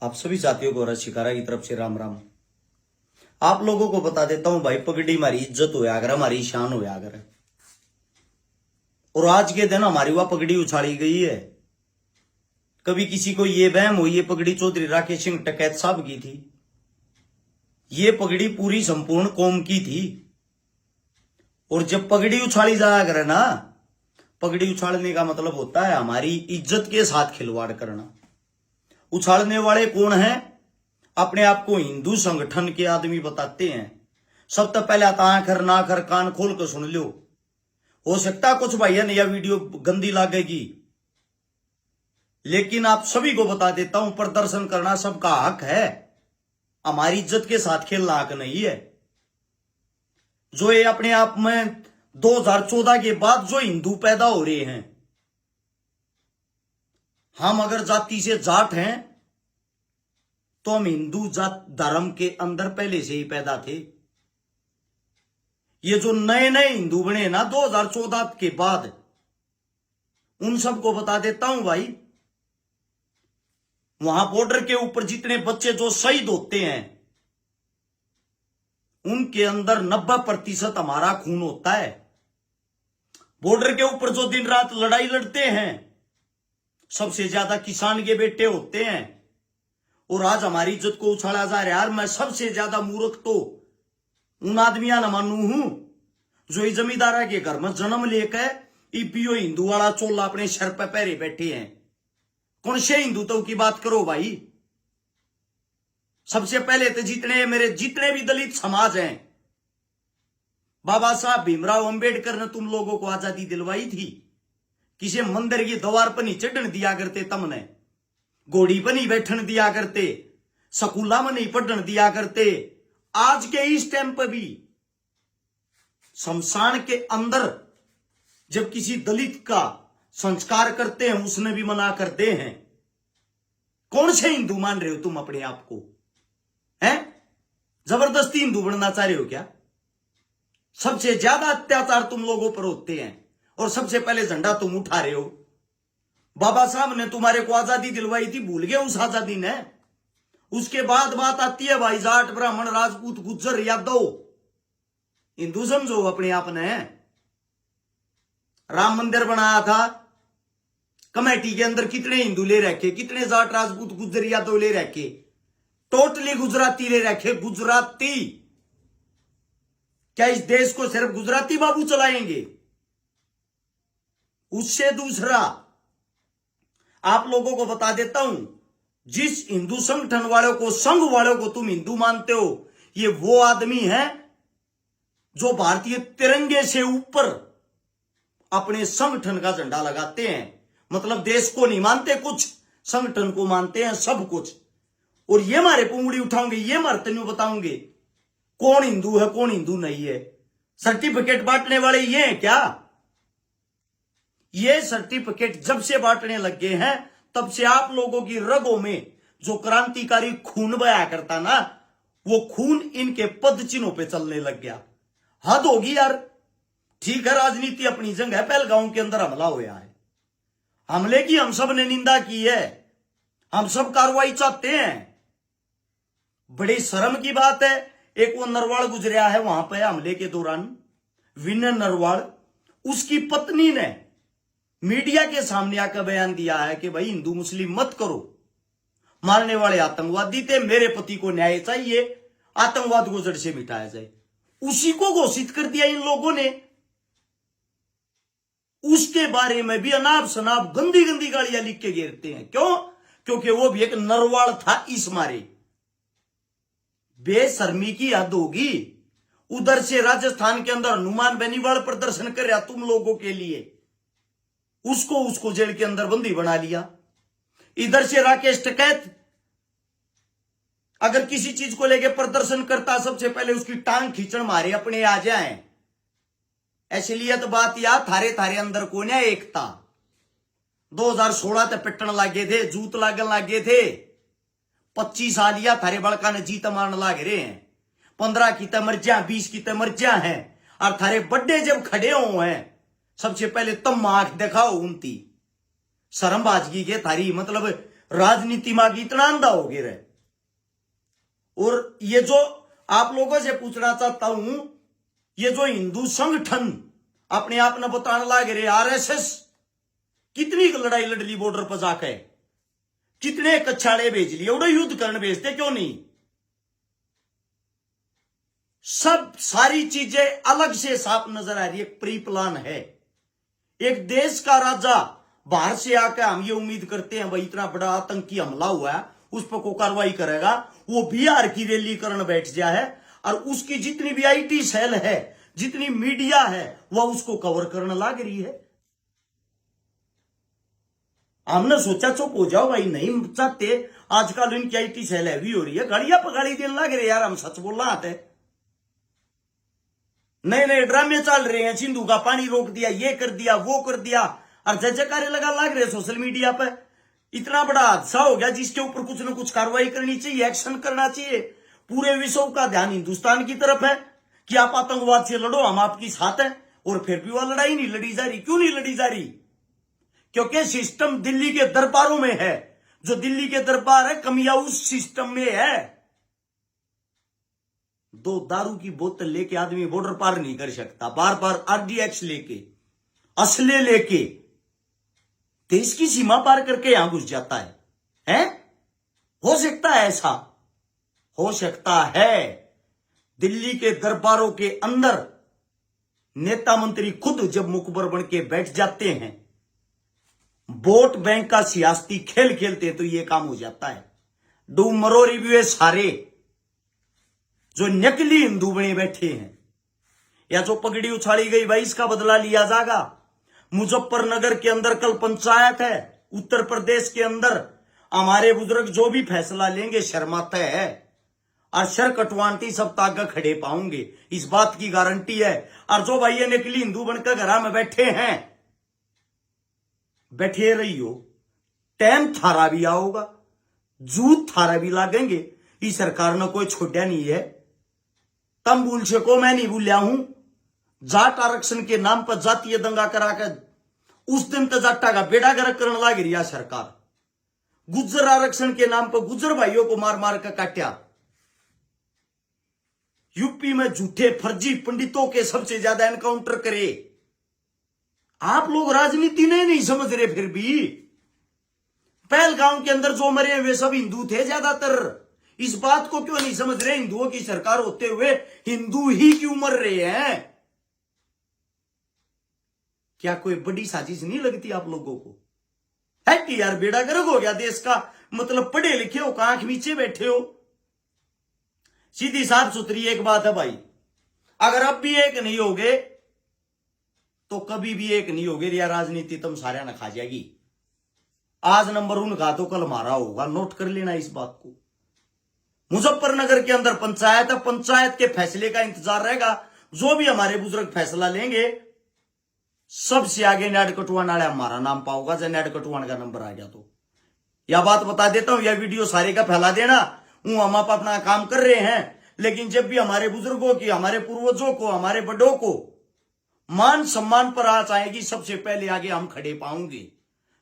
आप सभी साथियों को रस शिकारा की तरफ से राम राम। आप लोगों को बता देता हूं भाई, पगड़ी हमारी इज्जत होया अगर, हमारी शान होया अगर, और आज के दिन हमारी वह पगड़ी उछाड़ी गई है। कभी किसी को ये वहम हो ये पगड़ी चौधरी राकेश सिंह टिकैत साहब की थी, ये पगड़ी पूरी संपूर्ण कौम की थी। और जब पगड़ी उछाड़ी जाया करे ना, पगड़ी उछाड़ने का मतलब होता है हमारी इज्जत के साथ खिलवाड़ करना। उछाड़ने वाले कौन हैं? अपने आप को हिंदू संगठन के आदमी बताते हैं। सबसे पहले आंखर नाखर कान खोल कर सुन लो। हो सकता है कुछ भाइयों ने यह वीडियो गंदी लगेगी, लेकिन आप सभी को बता देता हूं, प्रदर्शन करना सबका हक है, हमारी इज्जत के साथ खेलना हक नहीं है। जो ये अपने आप में 2014 के बाद जो हिंदू पैदा हो रहे हैं, हम अगर जाति से जाट हैं तो हम हिंदू जात धर्म के अंदर पहले से ही पैदा थे। ये जो नए नए हिंदू बने ना 2014 के बाद, उन सबको बता देता हूं भाई, वहां बॉर्डर के ऊपर जितने बच्चे जो शहीद होते हैं, उनके अंदर 90% हमारा खून होता है। बॉर्डर के ऊपर जो दिन रात लड़ाई लड़ते हैं, सबसे ज्यादा किसान के बेटे होते हैं। और आज हमारी इज्जत को उछाला जा रहा है। यार मैं सबसे ज्यादा मूर्ख तो उन आदमिया न मानू हूं जो इस जमींदारा के घर में जन्म लेकर ईपीओ हिंदू वाला चोला अपने सर पे पहरे बैठे हैं। कौन से हिंदुत्व की बात करो भाई? सबसे पहले तो जितने भी दलित समाज हैं, बाबा साहब भीमराव अंबेडकर ने तुम लोगों को आजादी दिलवाई थी। किसी मंदिर की द्वार पर नहीं चढ़न दिया करते, तमने घोड़ी पर नहीं बैठन दिया करते, स्कूला में नहीं पढ़न दिया करते। आज के इस टाइम पर भी शमशान के अंदर जब किसी दलित का संस्कार करते हैं, उसने भी मना करते हैं। कौन से हिंदू मान रहे हो तुम अपने आप को? हैं? जबरदस्ती हिंदू बनना चाह रहे हो क्या? सबसे ज्यादा अत्याचार तुम लोगों पर होते हैं और सबसे पहले झंडा तुम उठा रहे हो। बाबा साहब ने तुम्हारे को आजादी दिलवाई थी, भूल गए उस आजादी ने? उसके बाद बात आती है भाई जाट ब्राह्मण राजपूत गुज्जर यादव, हिंदू समझो अपने आप ने। राम मंदिर बनाया था, कमेटी के अंदर कितने हिंदू ले रखे, कितने जाट राजपूत गुज्जर यादव ले रखे? टोटली गुजराती ले रखे, गुजराती। क्या इस देश को सिर्फ गुजराती बाबू चलाएंगे? उससे दूसरा आप लोगों को बता देता हूं, जिस हिंदू संगठन वालों को, संघ वालों को तुम हिंदू मानते हो, ये वो आदमी है जो भारतीय तिरंगे से ऊपर अपने संगठन का झंडा लगाते हैं। मतलब देश को नहीं मानते कुछ, संगठन को मानते हैं सब कुछ। और ये मारे पे उंगली उठाओगे, ये मारे तेनू बताओगे कौन हिंदू है कौन हिंदू नहीं है। सर्टिफिकेट बांटने वाले ये हैं क्या? ये सर्टिफिकेट जब से बांटने लग गए हैं, तब से आप लोगों की रगों में जो क्रांतिकारी खून बहाया करता ना, वो खून इनके पद चिन्हों पे चलने लग गया। हद होगी यार। ठीक है, राजनीति अपनी जगह है, पहलगांव के अंदर हमला हुआ है, हमले की हम सब ने निंदा की है, हम सब कार्रवाई चाहते हैं। बड़ी शर्म की बात है, एक वो नरवाल गुजरा है वहां पे हमले के दौरान, विनय नरवाल, उसकी पत्नी ने मीडिया के सामने आकर बयान दिया है कि भाई हिंदू मुस्लिम मत करो, मारने वाले आतंकवादी थे, मेरे पति को न्याय चाहिए, आतंकवाद को जड़ से मिटाया जाए। उसी को घोषित कर दिया इन लोगों ने। उसके बारे में भी अनाप शनाप गंदी गंदी गालियां लिख के घेरते हैं। क्यों? क्योंकि वो भी एक नरवाल था। इस मारे बेशर्मी की हद होगी। उधर से राजस्थान के अंदर हनुमान बेनीवाल प्रदर्शन कर रहा तुम लोगों के लिए, उसको जेल के अंदर बंदी बना लिया। इधर से राकेश टिकैत अगर किसी चीज को लेके प्रदर्शन करता, सबसे पहले उसकी टांग खींचण मारे अपने आ जाए। इसलिए तो बात याद, थारे अंदर को ना एकता। 2016 तक पिटन लागे थे, जूत लागन लागे थे। 25 साल या थारे बड़का ने जीत मारन लाग रहे हैं। 15 की तो मर्जियां, 20 की तो मर्जियां हैं। और थारे बड्डे जब खड़े हो हैं, सबसे पहले तुम आंख दिखाओ उनती। शर्मबाजगी के थारी मतलब राजनीति में इतना अंधा हो गया है। और ये जो आप लोगों से पूछना चाहता हूं, ये जो हिंदू संगठन अपने आप ने बताने लग रहे आरएसएस, कितनी लड़ाई लड़ ली बॉर्डर पर जाकर, कितने कछाड़े भेज लिए, उड़े युद्ध करने भेजते क्यों नहीं? सब सारी चीजें अलग से साफ नजर आ रही है, प्री प्लान है। एक देश का राजा बाहर से आकर हम ये उम्मीद करते हैं भाई इतना बड़ा आतंकी हमला हुआ है, उस पर कोई कार्रवाई करेगा, वो बिहार की रैली करने बैठ गया है और उसकी जितनी भी आईटी सेल है, जितनी मीडिया है, वह उसको कवर करने लग रही है। हमने सोचा चुप हो जाओ भाई, नहीं चाहते। आजकल इनकी आईटी सेल हैवी हो रही है, गाड़ियां पगाड़ी देने लग रहे यार, हम सच बोलना आते। नए नए ड्रामे चल रहे हैं, सिंधु का पानी रोक दिया, ये कर दिया, वो कर दिया, और जयजयकारे लगा लग रहे सोशल मीडिया पर। इतना बड़ा हादसा हो गया जिसके ऊपर कुछ न कुछ कार्रवाई करनी चाहिए, एक्शन करना चाहिए। पूरे विश्व का ध्यान हिंदुस्तान की तरफ है कि आप आतंकवाद से लड़ो, हम आपकी साथ हैं। और फिर भी वह लड़ाई नहीं लड़ी जा रही। क्यों नहीं लड़ी जा रही? क्योंकि सिस्टम दिल्ली के दरबारों में है। जो दिल्ली के दरबार है, कमियां उस सिस्टम में है। 2 दारू की बोतल लेके आदमी बॉर्डर पार नहीं कर सकता, बार बार आरडीएक्स लेके, असले लेके देश की सीमा पार करके यहां घुस जाता है? हो सकता है ऐसा? हो सकता है। दिल्ली के दरबारों के अंदर नेता मंत्री खुद जब मुखबर बन के बैठ जाते हैं, वोट बैंक का सियासती खेल खेलते हैं, तो ये काम हो जाता है। डूब मरो रिव्यू सारे जो नकली हिंदू बने बैठे हैं, या जो पगड़ी उछाड़ी गई भाई इसका बदला लिया जाएगा। मुजफ्फरनगर के अंदर कल पंचायत है, उत्तर प्रदेश के अंदर हमारे बुजुर्ग जो भी फैसला लेंगे शर्माते है, और शर कटवांटी सब तागा खड़े पाऊंगे, इस बात की गारंटी है। और जो भाई ये नकली हिंदू बनकर घर में बैठे हैं, बैठे रहियो, टाइम थारा भी आओगा, जूत थारा भी लागेंगे। इस सरकार ने कोई छोड़ा नहीं है। तम भूल सको, मैं नहीं भूलिया हूं। जाट आरक्षण के नाम पर जातीय दंगा कराकर उस दिन तो जाटा का बेड़ा गर्क करने लग रही सरकार। गुज्जर आरक्षण के नाम पर गुज्जर भाइयों को मार मार कर काटा। यूपी में झूठे फर्जी पंडितों के सबसे ज्यादा एनकाउंटर करे। आप लोग राजनीति नहीं समझ रहे। फिर भी पहलगांव के अंदर जो मरे वे सब हिंदू थे ज्यादातर। इस बात को क्यों नहीं समझ रहे? हिंदुओं की सरकार होते हुए हिंदू ही क्यों मर रहे हैं? क्या कोई बड़ी साजिश नहीं लगती आप लोगों को? है कि यार बेड़ा गर्क हो गया देश का। मतलब पढ़े लिखे हो, आंख नीचे बैठे हो। सीधी साफ सुथरी एक बात है भाई, अगर अब भी एक नहीं होगे तो कभी भी एक नहीं होगे। या राजनीति तुम सारे न खा जाएगी। आज नंबर उनका तो कल मारा होगा, नोट कर लेना इस बात को। मुजफ्फरनगर के अंदर पंचायत है, पंचायत के फैसले का इंतजार रहेगा। जो भी हमारे बुजुर्ग फैसला लेंगे, सबसे आगे नेड कटवान वाले हमारा नाम पाओगा। जब नेड कटवान का नंबर आ गया तो यह बात बता देता हूं, यह वीडियो सारे का फैला देना। हम आप अपना काम कर रहे हैं, लेकिन जब भी हमारे बुजुर्गों की, हमारे पूर्वजों को, हमारे बड़ों को मान सम्मान पर आंच आएगी, सबसे पहले आगे हम खड़े पाऊंगे।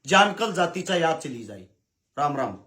जान कल जाती चाहे याद चली जाए। राम राम।